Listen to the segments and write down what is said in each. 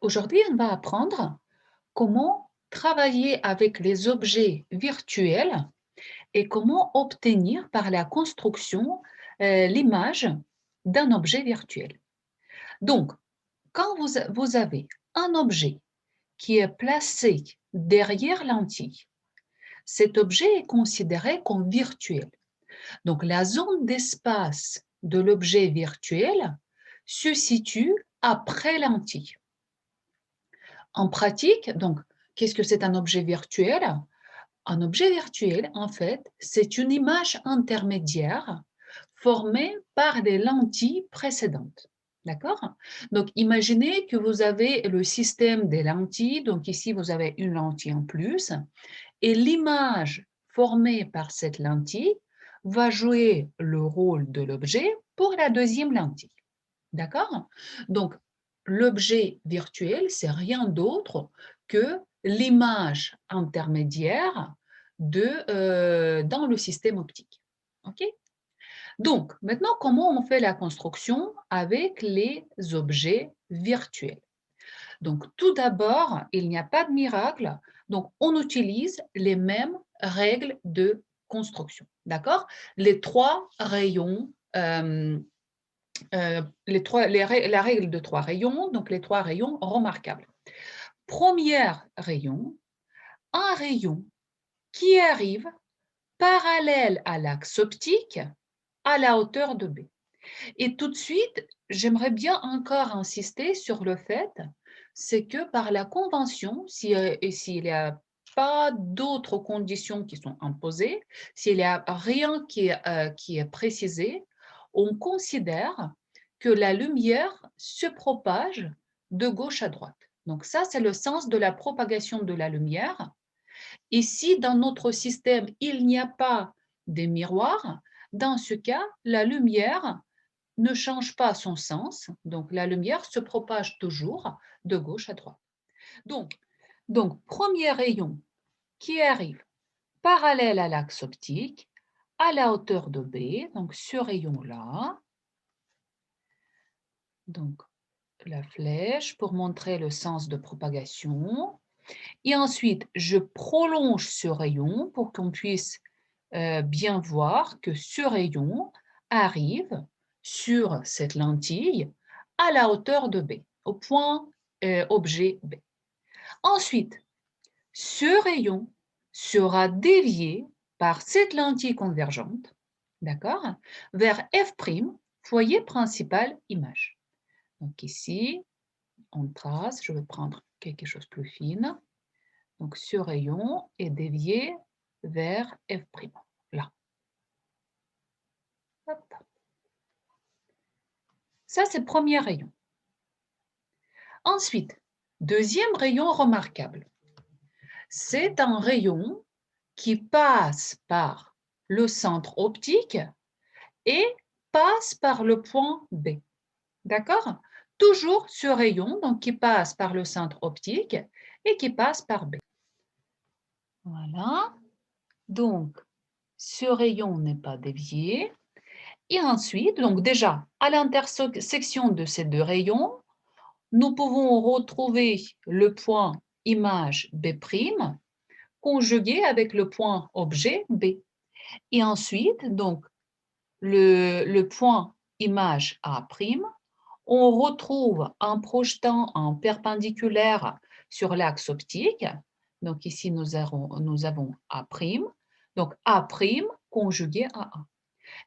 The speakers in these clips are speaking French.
Aujourd'hui, on va apprendre comment travailler avec les objets virtuels et comment obtenir par la construction l'image d'un objet virtuel. Donc, quand vous avez un objet qui est placé derrière lentille, cet objet est considéré comme virtuel. Donc, la zone d'espace de l'objet virtuel se situe après lentille. En pratique, donc, qu'est-ce que c'est un objet virtuel? Un objet virtuel, en fait, c'est une image intermédiaire formée par des lentilles précédentes. D'accord? Donc, imaginez que vous avez le système des lentilles. Donc, ici, vous avez une lentille en plus. Et l'image formée par cette lentille va jouer le rôle de l'objet pour la deuxième lentille. D'accord? Donc, l'objet virtuel, c'est rien d'autre que l'image intermédiaire dans le système optique. OK? Donc, maintenant, comment on fait la construction avec les objets virtuels? Donc, tout d'abord, il n'y a pas de miracle. Donc, on utilise les mêmes règles de construction. D'accord? Les trois rayons la règle de trois rayons, donc les trois rayons remarquables. Premier rayon, un rayon qui arrive parallèle à l'axe optique à la hauteur de B. Et tout de suite, j'aimerais bien encore insister sur le fait, c'est que par la convention, s'il n'y a pas d'autres conditions qui sont imposées, s'il n'y a rien qui est précisé, on considère que la lumière se propage de gauche à droite. Donc ça, c'est le sens de la propagation de la lumière. Et si dans notre système, il n'y a pas de miroirs, dans ce cas, la lumière ne change pas son sens, donc la lumière se propage toujours de gauche à droite. Donc, premier rayon qui arrive parallèle à l'axe optique, à la hauteur de B, donc ce rayon-là, donc la flèche pour montrer le sens de propagation. Et ensuite, je prolonge ce rayon pour qu'on puisse bien voir que ce rayon arrive sur cette lentille à la hauteur de B, au point objet B. Ensuite, ce rayon sera dévié par cette lentille convergente, d'accord, vers F', foyer principal image. Donc ici, on trace, je vais prendre quelque chose de plus fine. Donc ce rayon est dévié vers F', là. Hop. Ça, c'est le premier rayon. Ensuite, deuxième rayon remarquable. C'est un rayon qui passe par le centre optique et passe par le point B. D'accord? Toujours ce rayon donc, qui passe par le centre optique et qui passe par B. Voilà. Donc, ce rayon n'est pas dévié. Et ensuite, donc déjà, à l'intersection de ces deux rayons, nous pouvons retrouver le point image B' conjugué avec le point objet B. Et ensuite, donc, le point image A', on retrouve en projetant en perpendiculaire sur l'axe optique. Donc ici, nous avons A', donc A' conjugué à A.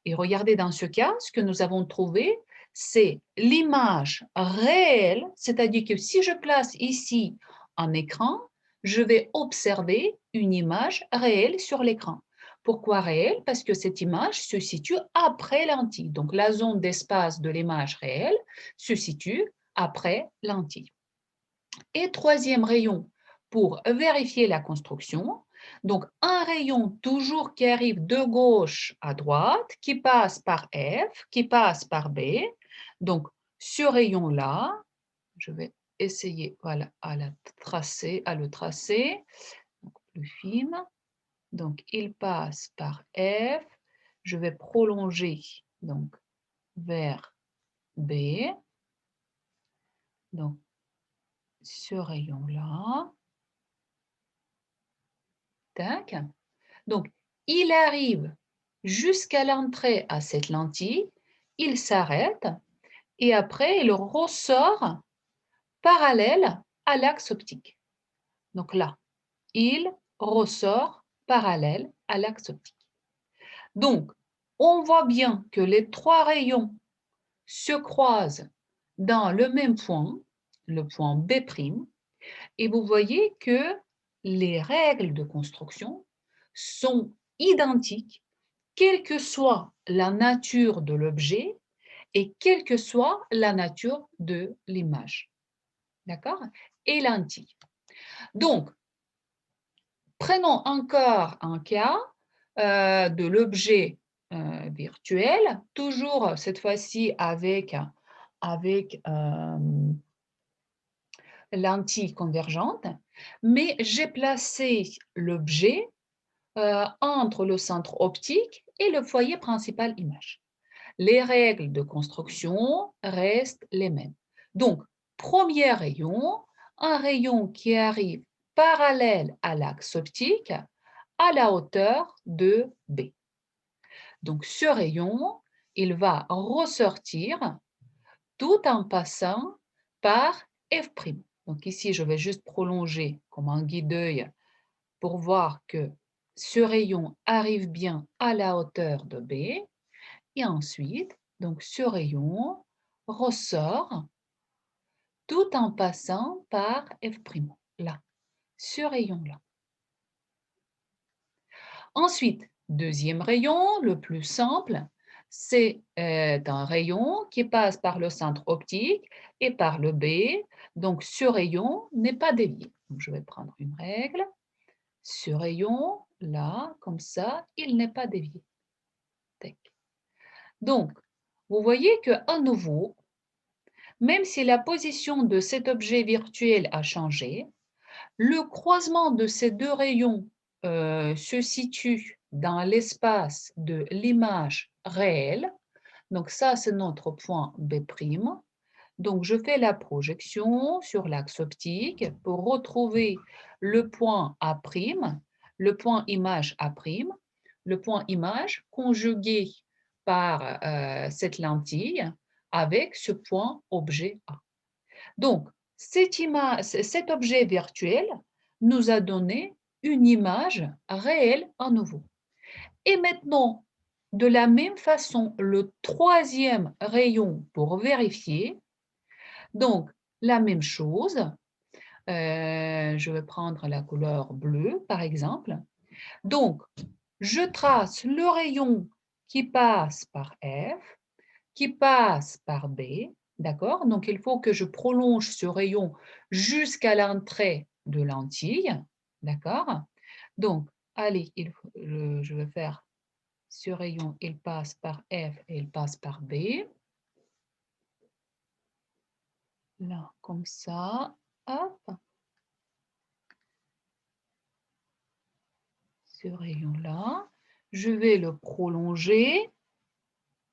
Et regardez dans ce cas, ce que nous avons trouvé, c'est l'image réelle, c'est-à-dire que si je place ici un écran, je vais observer une image réelle sur l'écran. Pourquoi réelle? Parce que cette image se situe après lentille. Donc la zone d'espace de l'image réelle se situe après lentille. Et troisième rayon, pour vérifier la construction, donc un rayon toujours qui arrive de gauche à droite, qui passe par F, qui passe par B. Donc ce rayon-là, je vais essayer voilà, à le tracer, donc plus fine. Donc il passe par F, je vais prolonger donc vers B. Donc ce rayon-là. Tac. Donc, il arrive jusqu'à l'entrée à cette lentille, il s'arrête et après, il ressort parallèle à l'axe optique. Donc là, il ressort parallèle à l'axe optique. Donc, on voit bien que les trois rayons se croisent dans le même point, le point B', et vous voyez que les règles de construction sont identiques, quelle que soit la nature de l'objet et quelle que soit la nature de l'image. D'accord? Et lentille. Donc, prenons encore un cas de l'objet virtuel, toujours cette fois-ci avec lentille convergente, mais j'ai placé l'objet entre le centre optique et le foyer principal image. Les règles de construction restent les mêmes. Donc, premier rayon, un rayon qui arrive parallèle à l'axe optique à la hauteur de B. Donc, ce rayon, il va ressortir tout en passant par F'. Donc ici, je vais juste prolonger comme un guide d'œil pour voir que ce rayon arrive bien à la hauteur de B. Et ensuite, donc ce rayon ressort tout en passant par F', là, ce rayon-là. Ensuite, deuxième rayon, le plus simple, c'est un rayon qui passe par le centre optique et par le B. Donc, ce rayon n'est pas dévié. Donc, je vais prendre une règle. Ce rayon, là, comme ça, il n'est pas dévié. Tac. Donc, vous voyez qu'à nouveau, même si la position de cet objet virtuel a changé, le croisement de ces deux rayons se situe dans l'espace de l'image réelle. Donc ça, c'est notre point B'. Donc je fais la projection sur l'axe optique pour retrouver le point A', le point image A', le point image conjugué par cette lentille avec ce point objet A. Donc, cet objet virtuel nous a donné une image réelle à nouveau. Et maintenant, de la même façon, le troisième rayon pour vérifier. Donc, la même chose. Je vais prendre la couleur bleue, par exemple. Donc, je trace le rayon qui passe par F, qui passe par B, d'accord? Donc, il faut que je prolonge ce rayon jusqu'à l'entrée de lentille, d'accord? Donc, allez, je vais faire ce rayon, il passe par F et il passe par B. Là, comme ça, hop. Ce rayon-là, je vais le prolonger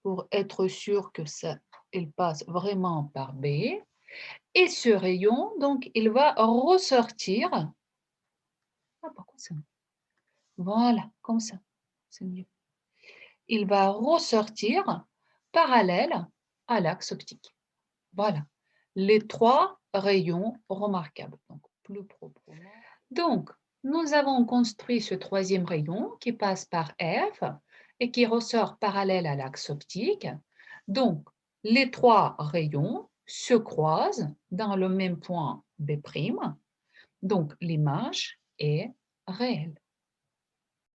pour être sûr que ça, il passe vraiment par B. Et ce rayon, donc, il va ressortir. Ah, pourquoi ça? Voilà, comme ça, c'est mieux. Il va ressortir parallèle à l'axe optique. Voilà, les trois rayons remarquables. Donc, plus proprement. Donc, nous avons construit ce troisième rayon qui passe par F et qui ressort parallèle à l'axe optique. Donc, les trois rayons se croisent dans le même point B'. Donc, l'image est réelle.